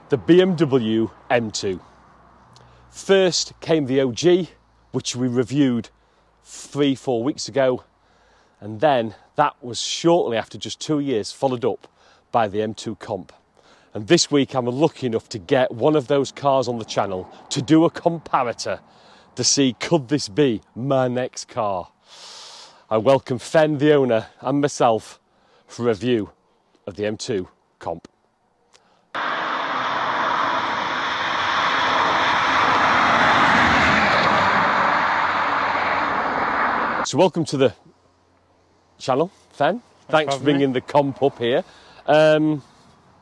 the BMW M2. First came the OG, which we reviewed 3-4 weeks ago, and then that was shortly after, just 2 years, followed up by the M2 Comp. And this week I'm lucky enough to get one of those cars on the channel to do a comparator to see, could this be my next car? I welcome Fen, the owner, and myself for a review of the M2 Comp. So welcome to the channel, Fen. Thanks for bringing the Comp up here.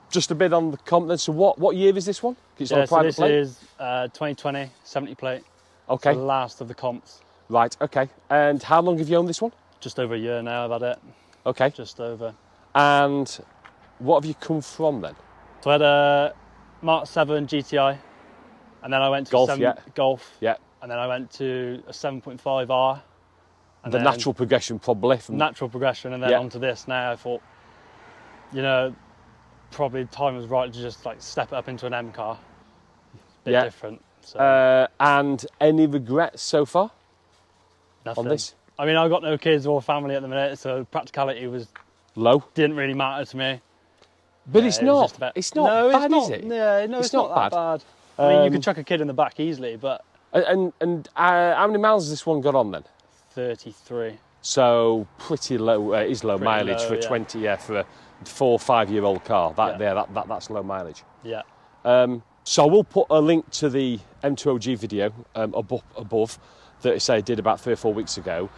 Just a bit on the Comp then. So what year is this one? It's on a private plate? This is 2020, 70 plate. Okay. So the last of the Comps. Right, okay. And how long have you owned this one? Just over a year now, I've had it. Okay. Just over. And what have you come from then? So I had a Mark 7 GTI, and then I went to Golf, and then I went to a 7.5R. And the natural progression probably. Natural progression, and then onto this. Now I thought, you know, probably the time was right to just like step it up into an M car. Bit different. So. And any regrets so far? Nothing. On this? I mean, I've got no kids or family at the minute, so practicality was low. Didn't really matter to me. But it's not. It's not bad, is it? Yeah, no, it's not that bad. I mean, you could chuck a kid in the back easily, but. And how many miles has this one got on then? 33. So pretty low. It is low mileage for a 20. Yeah, for a 4 or 5 year old car. That's low mileage. Yeah. So I will put a link to the M2OG video above that I say I did about 3 or 4 weeks ago.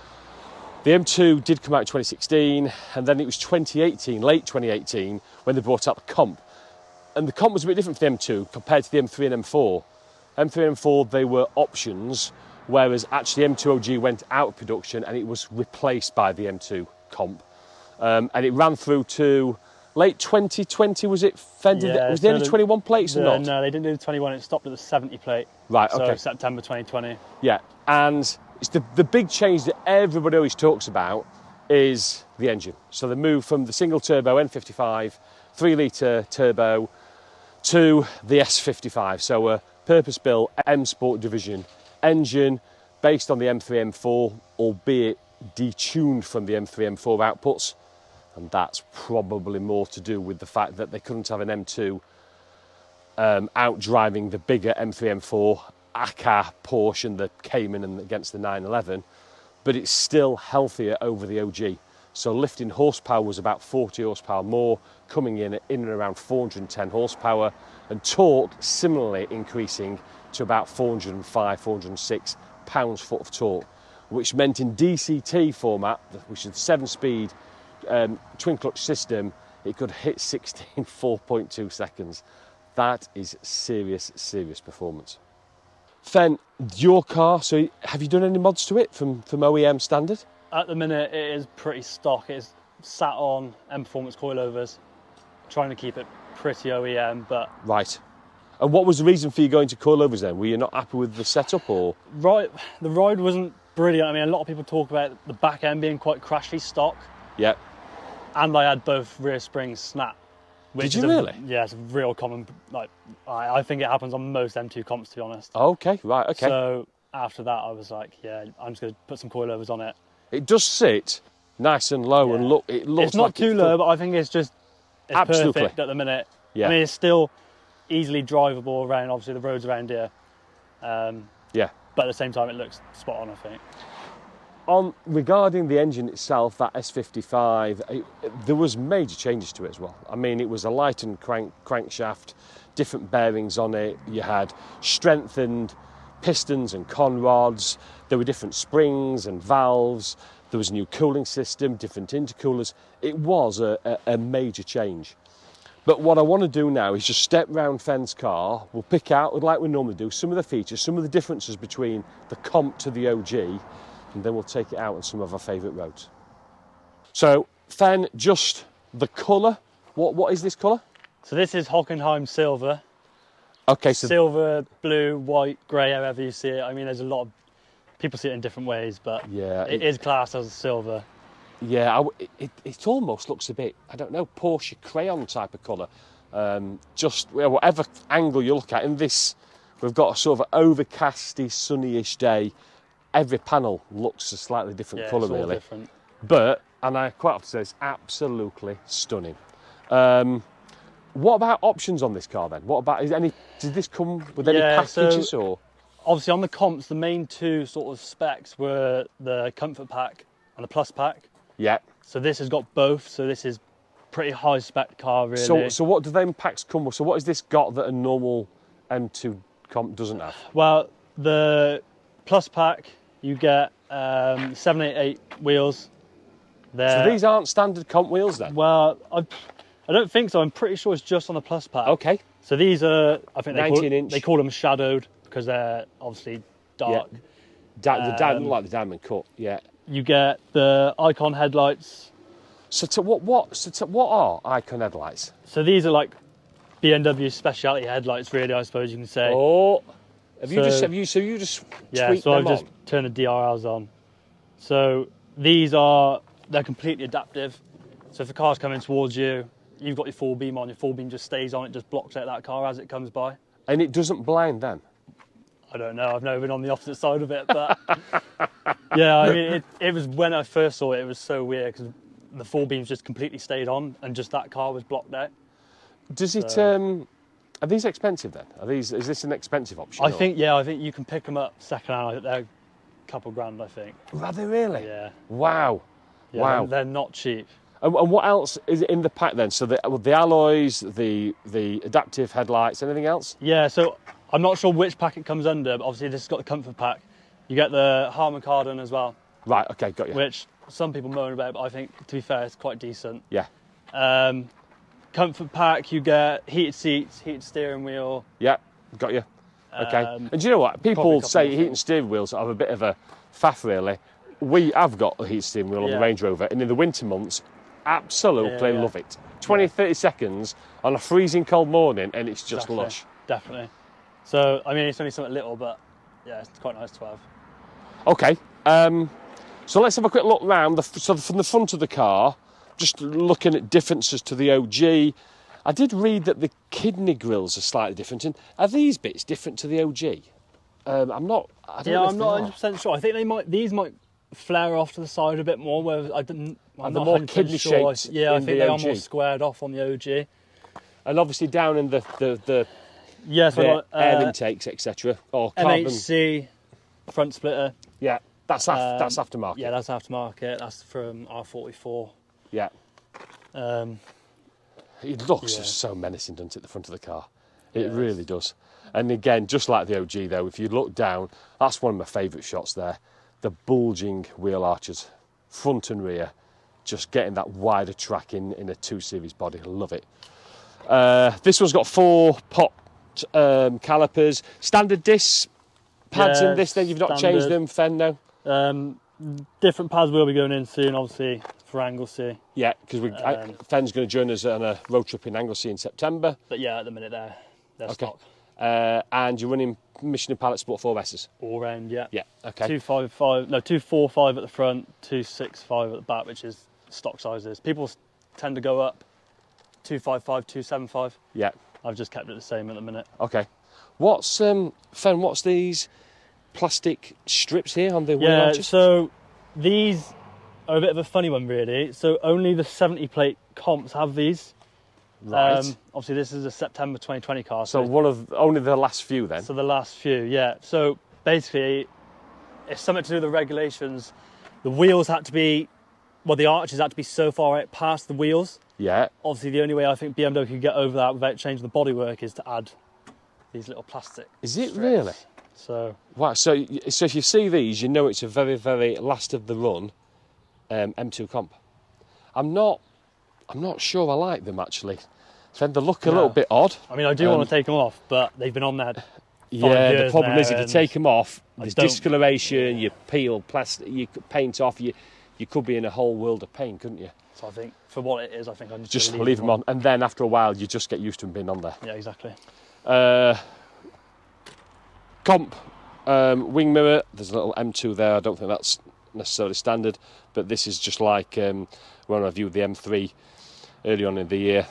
The M2 did come out in 2016, and then it was 2018, late 2018, when they brought out the Comp. And the Comp was a bit different for the M2 compared to the M3 and M4. M3 and M4, they were options, whereas actually M2OG went out of production and it was replaced by the M2 Comp. And it ran through to late 2020, was it? Was there only 21 plates or not? No, they didn't do the 21, it stopped at the 70 plate. Right, okay. So September 2020. Yeah, and it's the big change that everybody always talks about is the engine. So they moved from the single turbo N55, 3 litre turbo, to the S55. So a purpose-built M Sport division engine based on the M3 M4, albeit detuned from the M3 M4 outputs. And that's probably more to do with the fact that they couldn't have an M2 out driving the bigger M3 M4 ACA Porsche that came in and against the 911, but it's still healthier over the OG. So lifting horsepower was about 40 horsepower more, coming in and around 410 horsepower, and torque similarly increasing to about 405, 406 pounds-foot of torque, which meant in DCT format, which is the 7-speed twin clutch system, it could hit 60 in 4.2 seconds. That is serious performance. Fen, your car, so have you done any mods to it from OEM standard? At the minute, it is pretty stock. It's sat on M Performance coilovers, trying to keep it pretty OEM, but... Right. And what was the reason for you going to coilovers then? Were you not happy with the setup, or...? Right, the ride wasn't brilliant. I mean, a lot of people talk about the back end being quite crashy stock. Yeah. And I had both rear springs snap. Did you really? Yeah, it's a real common, like, I think it happens on most M2 Comps, to be honest. Okay, right, okay. So after that, I was like, yeah, I'm just going to put some coilovers on it. It does sit nice and low, and it looks it's not like too low, but I think it's perfect at the minute. Yeah. I mean, it's still easily drivable around, obviously, the roads around here. Yeah. But at the same time, it looks spot on, I think. Regarding the engine itself, that S55, there was major changes to it as well. I mean, it was a lightened crankshaft, different bearings on it. You had strengthened pistons and conrods. There were different springs and valves. There was a new cooling system, different intercoolers. It was a major change. But what I want to do now is just step round Fen's car. We'll pick out, like we normally do, some of the features, some of the differences between the Comp to the OG, and then we'll take it out on some of our favourite roads. So, Fen, just the colour. What is this colour? So this is Hockenheim silver. Okay, so silver, blue, white, grey, however you see it. I mean, there's a lot of people see it in different ways, but yeah, it is classed as a silver. Yeah, it almost looks a bit, I don't know, Porsche crayon type of colour. Just whatever angle you look at, in this, we've got a sort of overcasty, sunnyish day. Every panel looks a slightly different colour, it's all really. different. But, and I quite have to say, it's absolutely stunning. What about options on this car then? What about, did this come with any packages or? Obviously on the comps, the main two sort of specs were the Comfort Pack and the Plus Pack. Yeah. So this has got both, so this is pretty high spec car really. So what do them packs come with? So what has this got that a normal M2 comp doesn't have? Well, the Plus Pack, you get 788 wheels. So these aren't standard comp wheels then? Well, I don't think so. I'm pretty sure it's just on the Plus Pack. Okay. So these are, I think 19-inch. They call them shadowed because they're obviously dark. Yeah. Like the diamond cut. Yeah. You get the Icon headlights. So what are Icon headlights? So these are like BMW specialty headlights, really. I suppose you can say. Oh. You just yeah. tweaked So them I've just turned the DRLs on. So they're completely adaptive. So if the car's coming towards you, you've got your full beam on. Your full beam just stays on. It just blocks out that car as it comes by. And it doesn't blind then? I don't know. I've never been on the opposite side of it, but yeah. I mean, it was when I first saw it. It was so weird because the full beams just completely stayed on, and just that car was blocked out. Does it? Are these expensive then? Is this an expensive option? I think you can pick them up second hand. I think they're a couple grand. I think. Are they really? Yeah. Wow. Yeah, wow. They're not cheap. And what else is in the pack then? So the alloys, the adaptive headlights, anything else? Yeah. So I'm not sure which pack it comes under, but obviously this has got the Comfort Pack. You get the Harman Kardon as well. Right. Okay. Got you. Which some people moan about, but I think, to be fair, it's quite decent. Yeah. Comfort Pack, you get heated seats, heated steering wheel. Yeah. Got you. Okay. And do you know what? People say heated steering wheels are a bit of a faff, really. We have got a heated steering wheel on the Range Rover, and in the winter months, absolutely love it. 20, 30 seconds on a freezing cold morning, and it's just lush. Definitely. So, I mean, it's only something little, but yeah, it's quite nice to have. Okay. So let's have a quick look round. So from the front of the car, just looking at differences to the OG. I did read that the kidney grills are slightly different. And are these bits different to the OG? I'm not 100% sure. I think these might flare off to the side a bit more. Where I'm not more kidney shaped. Yeah, I think they are more squared off on the OG. And obviously down in the air intakes, etc. Or carbon. MHC front splitter. Yeah, that's aftermarket. Yeah, that's aftermarket. That's from R44. Yeah. It looks so menacing, doesn't it, the front of the car? It really does. And again, just like the OG though, if you look down, that's one of my favourite shots there. The bulging wheel arches, front and rear, just getting that wider track in a 2 Series body. Love it. This one's got 4 pot calipers. Standard disc pads in this then? You've not changed them, Fen, no? Different pads will be going in soon, obviously, for Anglesey. Yeah, because Fen's going to join us on a road trip in Anglesey in September. But yeah, at the minute they're stock. And you're running Michelin Pilot Sport 4S's? All round, yeah. Yeah, okay. 245 at the front, 265 at the back, which is stock sizes. People tend to go up 255, 275. Yeah. I've just kept it the same at the minute. Okay. What's Fen, what's these plastic strips here on the wheel arches? So these are a bit of a funny one, really. So only the 70 plate comps have these. Right. Obviously, this is a September 2020 car. So only the last few then? So the last few, yeah. So basically, it's something to do with the regulations. The wheels had to be, the arches had to be so far out past the wheels. Yeah. Obviously, the only way I think BMW could get over that without changing the bodywork is to add these little plastic Is it strips. really? So wow. So if you see these, you know it's a very, very last of the run M2 comp. I'm not sure I like them actually. Then they look a little bit odd. I mean, I do want to take them off, but they've been on there. Yeah, the problem is if you take them off, there's discoloration. You peel plastic, you paint off. You could be in a whole world of pain, couldn't you? So I think for what it is, I think I just leave them on, and then after a while, you just get used to them being on there. Yeah, exactly. Comp wing mirror. There's a little M2 there. I don't think that's necessarily standard, but this is just like when I viewed the M3 early on in the year.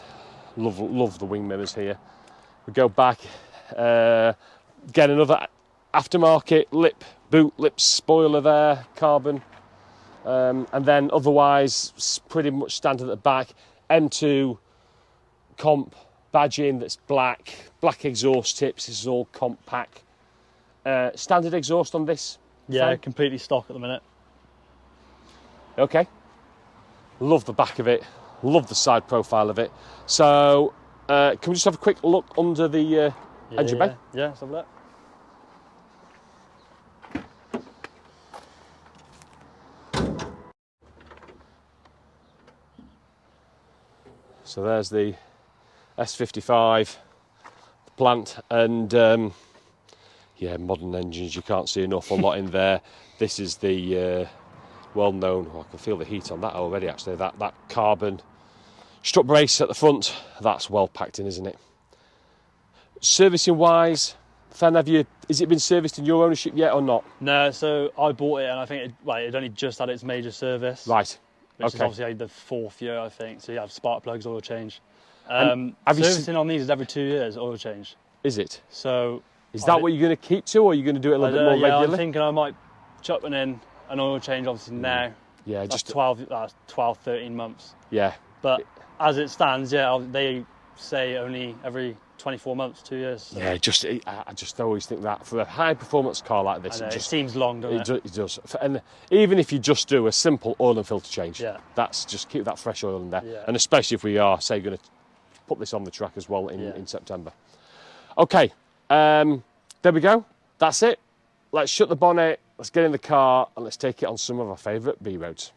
Love the wing mirrors here. We go back, get another aftermarket boot lip spoiler there, carbon. And then otherwise, pretty much standard at the back. M2 comp badging that's black exhaust tips. This is all comp pack. Standard exhaust on this? Yeah, Fran? completely stock at the minute. Okay. Love the back of it. Love the side profile of it. So, can we just have a quick look under the engine bay? Yeah, let's have a look. So there's the S55 plant, and yeah, modern engines, you can't see an awful lot in there. This is the well-known, I can feel the heat on that already actually, that carbon strut brace at the front. That's well packed in, isn't it? Servicing wise, Fen, has it been serviced in your ownership yet or not? No, so I bought it and I think it only just had its major service. Right. Which is Okay. obviously the 4th year, I think. So you have spark plugs, oil change. Have you Servicing on these is every 2 years, oil change. Is it? So Is that what you're going to keep to, or are you going to do it a little bit more yeah, regularly? I'm thinking I might chuck one in an oil change, obviously now. Yeah, That's just 12, 13 months. yeah. But as it stands, yeah, they say only every 24 months, 2 years. So. Yeah, I just always think that for a high performance car like this, It seems long, doesn't it? It does. And even if you just do a simple oil and filter change, Yeah. that's just keep that fresh oil in there. Yeah. And especially if we are, say, going to put this on the track as well in Yeah. September. Okay, there we go. That's it. Let's shut the bonnet, let's get in the car, and let's take it on some of our favourite B roads.